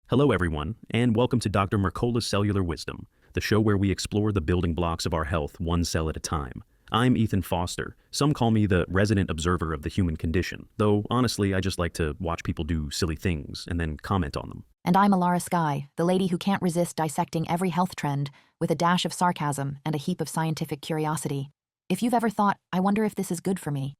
Hello, everyone, and welcome to Dr. Mercola's Cellular Wisdom, the show where we explore the building blocks of our health one cell at a time. I'm Ethan Foster. Some call me the resident observer of the human condition, though honestly, I just like to watch people do silly things and then comment on them. And I'm Alara Skye, the lady who can't resist dissecting every health trend with a dash of sarcasm and a heap of scientific curiosity. If you've ever thought, I wonder if this is good for me,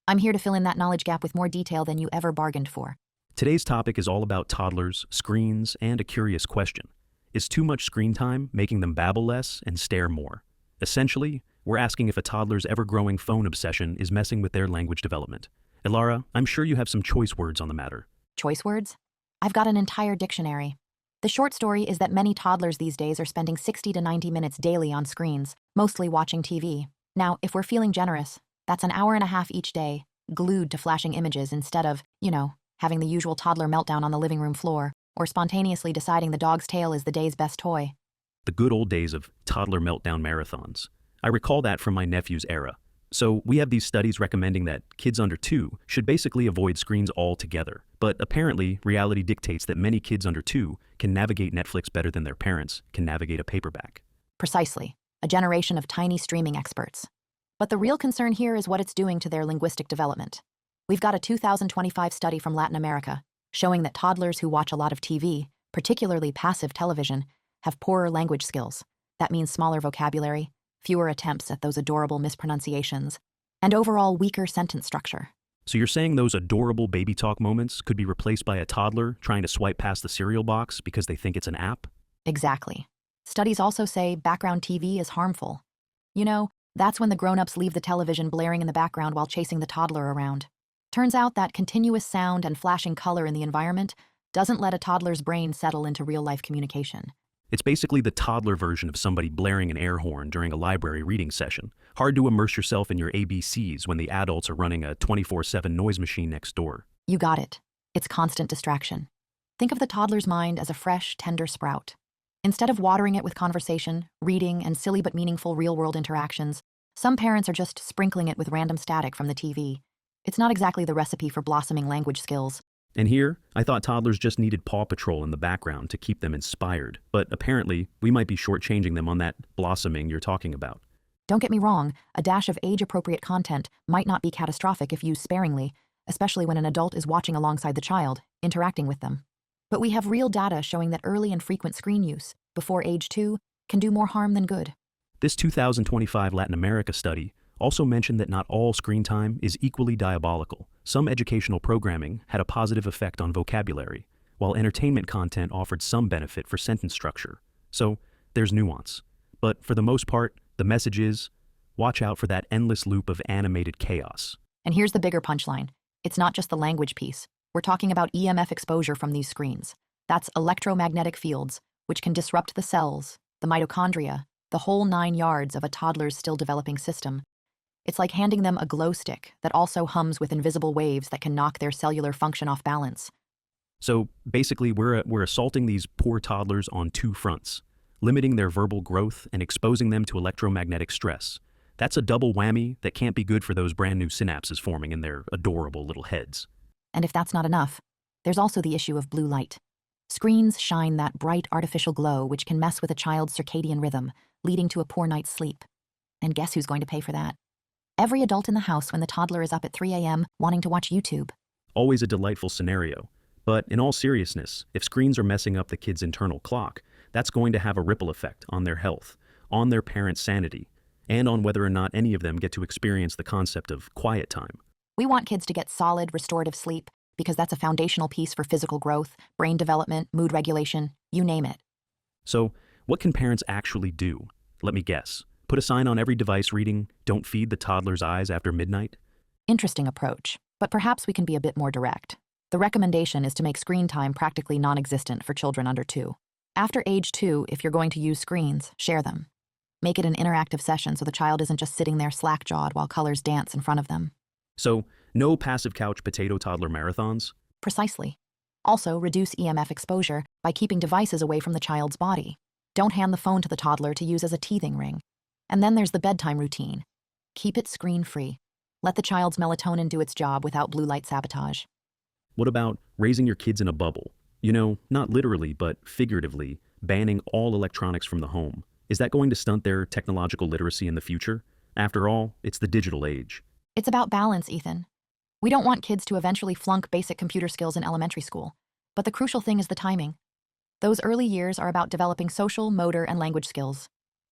I'm here to fill in that knowledge gap with more detail than you ever bargained for. Today's topic is all about toddlers, screens, and a curious question. Is too much screen time making them babble less and stare more? Essentially, we're asking if a toddler's ever-growing phone obsession is messing with their language development. Elara, I'm sure you have some choice words on the matter. Choice words? I've got an entire dictionary. The short story is that many toddlers these days are spending 60 to 90 minutes daily on screens, mostly watching TV. Now, if we're feeling generous, that's an hour and a half each day, glued to flashing images instead of, having the usual toddler meltdown on the living room floor, or spontaneously deciding the dog's tail is the day's best toy. The good old days of toddler meltdown marathons. I recall that from my nephew's era. So we have these studies recommending that kids under 2 should basically avoid screens altogether. But apparently, reality dictates that many kids under 2 can navigate Netflix better than their parents can navigate a paperback. Precisely. A generation of tiny streaming experts. But the real concern here is what it's doing to their linguistic development. We've got a 2025 study from Latin America showing that toddlers who watch a lot of TV, particularly passive television, have poorer language skills. That means smaller vocabulary, fewer attempts at those adorable mispronunciations, and overall weaker sentence structure. So you're saying those adorable baby talk moments could be replaced by a toddler trying to swipe past the cereal box because they think it's an app? Exactly. Studies also say background TV is harmful. That's when the grown-ups leave the television blaring in the background while chasing the toddler around. Turns out that continuous sound and flashing color in the environment doesn't let a toddler's brain settle into real-life communication. It's basically the toddler version of somebody blaring an air horn during a library reading session. Hard to immerse yourself in your ABCs when the adults are running a 24/7 noise machine next door. You got it. It's constant distraction. Think of the toddler's mind as a fresh, tender sprout. Instead of watering it with conversation, reading, and silly but meaningful real-world interactions, some parents are just sprinkling it with random static from the TV. It's not exactly the recipe for blossoming language skills. And here, I thought toddlers just needed Paw Patrol in the background to keep them inspired, but apparently, we might be shortchanging them on that blossoming you're talking about. Don't get me wrong, a dash of age-appropriate content might not be catastrophic if used sparingly, especially when an adult is watching alongside the child, interacting with them. But we have real data showing that early and frequent screen use, before age 2, can do more harm than good. This 2025 Latin America study also mentioned that not all screen time is equally diabolical. Some educational programming had a positive effect on vocabulary, while entertainment content offered some benefit for sentence structure. So, there's nuance. But for the most part, the message is, watch out for that endless loop of animated chaos. And here's the bigger punchline. It's not just the language piece. We're talking about EMF exposure from these screens. That's electromagnetic fields, which can disrupt the cells, the mitochondria, the whole 9 yards of a toddler's still developing system. It's like handing them a glow stick that also hums with invisible waves that can knock their cellular function off balance. So basically, we're assaulting these poor toddlers on 2 fronts, limiting their verbal growth and exposing them to electromagnetic stress. That's a double whammy that can't be good for those brand new synapses forming in their adorable little heads. And if that's not enough, there's also the issue of blue light. Screens shine that bright artificial glow which can mess with a child's circadian rhythm, leading to a poor night's sleep. And guess who's going to pay for that? Every adult in the house when the toddler is up at 3 a.m. wanting to watch YouTube. Always a delightful scenario. But in all seriousness, if screens are messing up the kid's internal clock, that's going to have a ripple effect on their health, on their parents' sanity, and on whether or not any of them get to experience the concept of quiet time. We want kids to get solid, restorative sleep because that's a foundational piece for physical growth, brain development, mood regulation, you name it. So, what can parents actually do? Let me guess. Put a sign on every device reading, "Don't feed the toddler's eyes after midnight"? Interesting approach, but perhaps we can be a bit more direct. The recommendation is to make screen time practically non-existent for children under 2. After age 2, if you're going to use screens, share them. Make it an interactive session so the child isn't just sitting there slack-jawed while colors dance in front of them. So, no passive couch potato toddler marathons? Precisely. Also, reduce EMF exposure by keeping devices away from the child's body. Don't hand the phone to the toddler to use as a teething ring. And then there's the bedtime routine. Keep it screen-free. Let the child's melatonin do its job without blue light sabotage. What about raising your kids in a bubble? You know, not literally, but figuratively, banning all electronics from the home. Is that going to stunt their technological literacy in the future? After all, it's the digital age. It's about balance, Ethan. We don't want kids to eventually flunk basic computer skills in elementary school. But the crucial thing is the timing. Those early years are about developing social, motor, and language skills.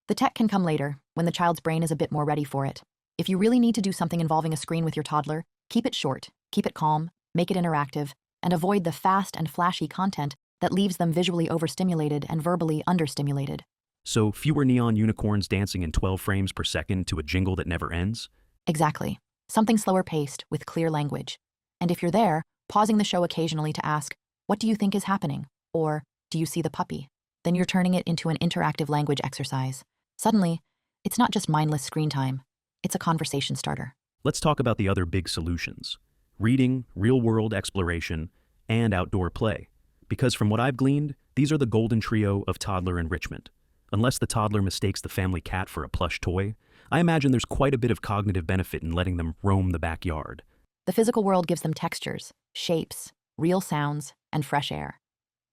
The tech can come later, when the child's brain is a bit more ready for it. If you really need to do something involving a screen with your toddler, keep it short, keep it calm, make it interactive, and avoid the fast and flashy content that leaves them visually overstimulated and verbally understimulated. So, fewer neon unicorns dancing in 12 frames per second to a jingle that never ends? Exactly. Something slower paced, with clear language. And if you're there, pausing the show occasionally to ask, "What do you think is happening?" Or, "Do you see the puppy?" Then you're turning it into an interactive language exercise. Suddenly, it's not just mindless screen time, it's a conversation starter. Let's talk about the other big solutions: reading, real-world exploration, and outdoor play. Because from what I've gleaned, these are the golden trio of toddler enrichment. Unless the toddler mistakes the family cat for a plush toy, I imagine there's quite a bit of cognitive benefit in letting them roam the backyard. The physical world gives them textures, shapes, real sounds, and fresh air.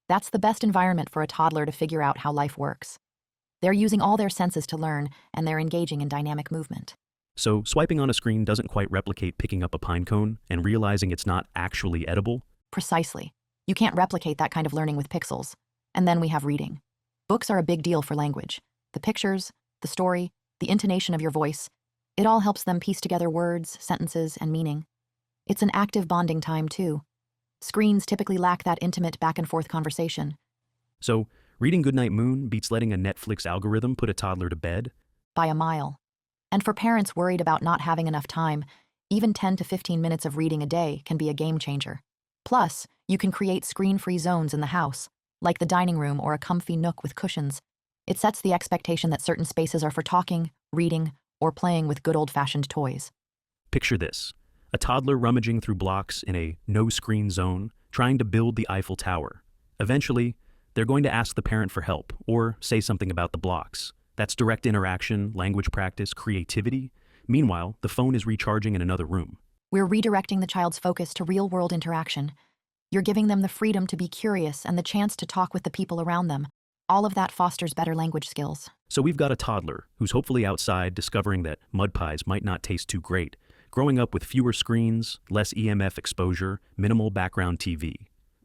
That's the best environment for a toddler to figure out how life works. They're using all their senses to learn, and they're engaging in dynamic movement. So, swiping on a screen doesn't quite replicate picking up a pine cone and realizing it's not actually edible? Precisely. You can't replicate that kind of learning with pixels. And then we have reading. Books are a big deal for language. The pictures, the story, the intonation of your voice, it all helps them piece together words, sentences, and meaning. It's an active bonding time, too. Screens typically lack that intimate back-and-forth conversation. So, reading Goodnight Moon beats letting a Netflix algorithm put a toddler to bed? By a mile. And for parents worried about not having enough time, even 10 to 15 minutes of reading a day can be a game changer. Plus, you can create screen-free zones in the house, like the dining room or a comfy nook with cushions. It sets the expectation that certain spaces are for talking, reading, or playing with good old-fashioned toys. Picture this: a toddler rummaging through blocks in a no-screen zone, trying to build the Eiffel Tower. Eventually, they're going to ask the parent for help, or say something about the blocks. That's direct interaction, language practice, creativity. Meanwhile, the phone is recharging in another room. We're redirecting the child's focus to real-world interaction. You're giving them the freedom to be curious and the chance to talk with the people around them. All of that fosters better language skills. So we've got a toddler who's hopefully outside discovering that mud pies might not taste too great, growing up with fewer screens, less EMF exposure, minimal background TV.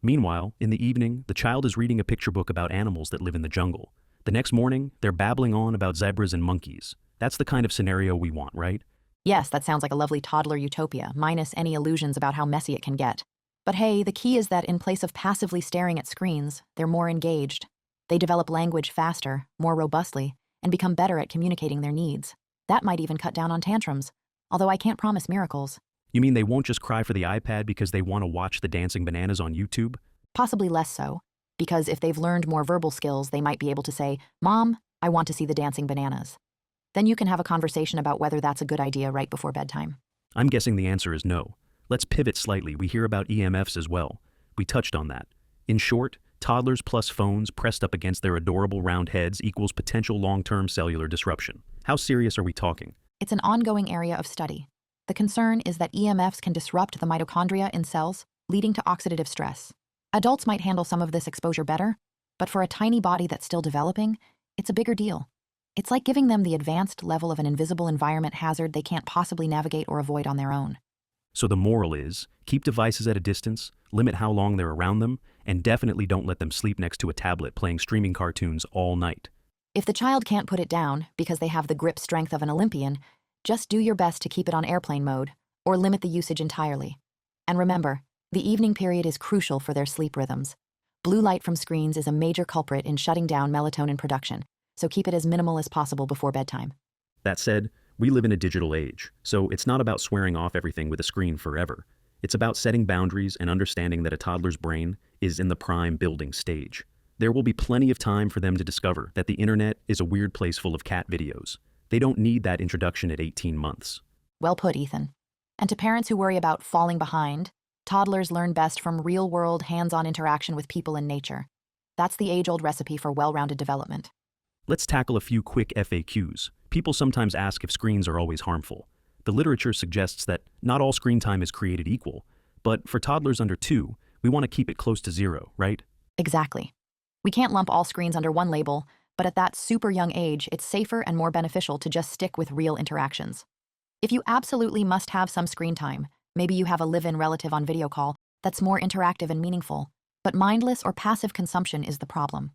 Meanwhile, in the evening, the child is reading a picture book about animals that live in the jungle. The next morning, they're babbling on about zebras and monkeys. That's the kind of scenario we want, right? Yes, that sounds like a lovely toddler utopia, minus any illusions about how messy it can get. But hey, the key is that in place of passively staring at screens, they're more engaged. They develop language faster, more robustly, and become better at communicating their needs. That might even cut down on tantrums, although I can't promise miracles. You mean they won't just cry for the iPad because they want to watch the dancing bananas on YouTube? Possibly less so, because if they've learned more verbal skills, they might be able to say, "Mom, I want to see the dancing bananas." Then you can have a conversation about whether that's a good idea right before bedtime. I'm guessing the answer is no. Let's pivot slightly. We hear about EMFs as well. We touched on that. In short, toddlers plus phones pressed up against their adorable round heads equals potential long-term cellular disruption. How serious are we talking? It's an ongoing area of study. The concern is that EMFs can disrupt the mitochondria in cells, leading to oxidative stress. Adults might handle some of this exposure better, but for a tiny body that's still developing, it's a bigger deal. It's like giving them the advanced level of an invisible environment hazard they can't possibly navigate or avoid on their own. So the moral is, keep devices at a distance, limit how long they're around them, and definitely don't let them sleep next to a tablet playing streaming cartoons all night. If the child can't put it down because they have the grip strength of an Olympian, just do your best to keep it on airplane mode, or limit the usage entirely. And remember, the evening period is crucial for their sleep rhythms. Blue light from screens is a major culprit in shutting down melatonin production, so keep it as minimal as possible before bedtime. That said, we live in a digital age, so it's not about swearing off everything with a screen forever. It's about setting boundaries and understanding that a toddler's brain is in the prime building stage. There will be plenty of time for them to discover that the internet is a weird place full of cat videos. They don't need that introduction at 18 months. Well put, Ethan. And to parents who worry about falling behind, toddlers learn best from real-world, hands-on interaction with people and nature. That's the age-old recipe for well-rounded development. Let's tackle a few quick FAQs. People sometimes ask if screens are always harmful. The literature suggests that not all screen time is created equal, but for toddlers under 2, we want to keep it close to 0, right? Exactly. We can't lump all screens under one label, but at that super young age, it's safer and more beneficial to just stick with real interactions. If you absolutely must have some screen time, maybe you have a live-in relative on video call that's more interactive and meaningful, but mindless or passive consumption is the problem.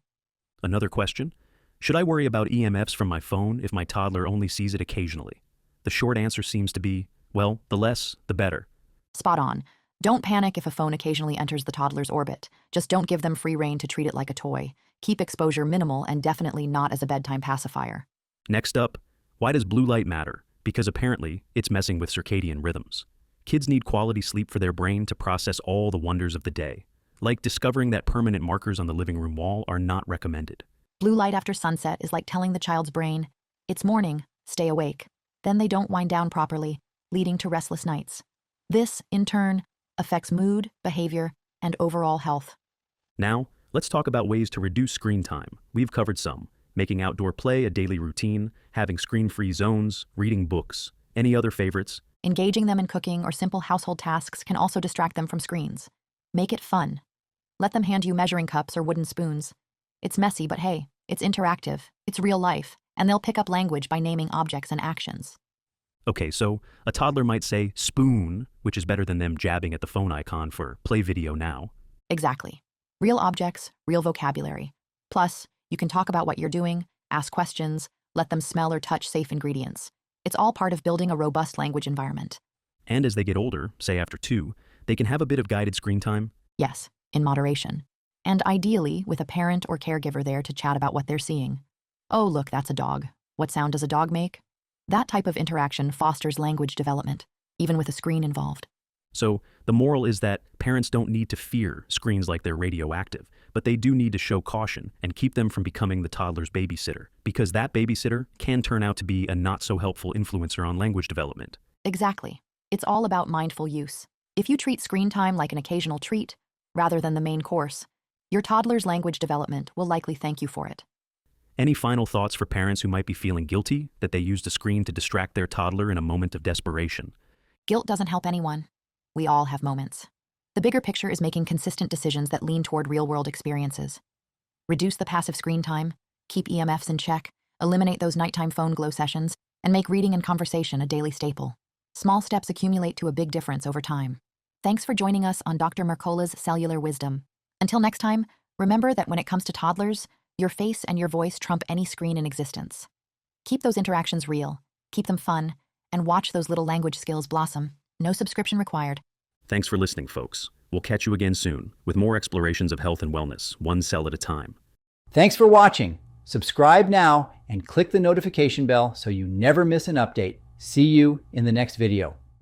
Another question: should I worry about EMFs from my phone if my toddler only sees it occasionally? The short answer seems to be, well, the less, the better. Spot on. Don't panic if a phone occasionally enters the toddler's orbit. Just don't give them free rein to treat it like a toy. Keep exposure minimal and definitely not as a bedtime pacifier. Next up, why does blue light matter? Because apparently, it's messing with circadian rhythms. Kids need quality sleep for their brain to process all the wonders of the day, like discovering that permanent markers on the living room wall are not recommended. Blue light after sunset is like telling the child's brain, it's morning, stay awake. Then they don't wind down properly, leading to restless nights. This, in turn, affects mood, behavior, and overall health. Now, let's talk about ways to reduce screen time. We've covered some: making outdoor play a daily routine, having screen-free zones, reading books. Any other favorites? Engaging them in cooking or simple household tasks can also distract them from screens. Make it fun. Let them hand you measuring cups or wooden spoons. It's messy, but hey, it's interactive, it's real life, and they'll pick up language by naming objects and actions. Okay, so a toddler might say spoon, which is better than them jabbing at the phone icon for play video now. Exactly. Real objects, real vocabulary. Plus, you can talk about what you're doing, ask questions, let them smell or touch safe ingredients. It's all part of building a robust language environment. And as they get older, say after 2, they can have a bit of guided screen time. Yes, in moderation. And ideally, with a parent or caregiver there to chat about what they're seeing. Oh, look, that's a dog. What sound does a dog make? That type of interaction fosters language development, even with a screen involved. So the moral is that parents don't need to fear screens like they're radioactive, but they do need to show caution and keep them from becoming the toddler's babysitter, because that babysitter can turn out to be a not-so-helpful influencer on language development. Exactly. It's all about mindful use. If you treat screen time like an occasional treat, rather than the main course, your toddler's language development will likely thank you for it. Any final thoughts for parents who might be feeling guilty that they used a screen to distract their toddler in a moment of desperation? Guilt doesn't help anyone. We all have moments. The bigger picture is making consistent decisions that lean toward real-world experiences. Reduce the passive screen time, keep EMFs in check, eliminate those nighttime phone glow sessions, and make reading and conversation a daily staple. Small steps accumulate to a big difference over time. Thanks for joining us on Dr. Mercola's Cellular Wisdom. Until next time, remember that when it comes to toddlers, your face and your voice trump any screen in existence. Keep those interactions real, keep them fun, and watch those little language skills blossom. No subscription required. Thanks for listening, folks. We'll catch you again soon with more explorations of health and wellness, one cell at a time. Thanks for watching. Subscribe now and click the notification bell so you never miss an update. See you in the next video.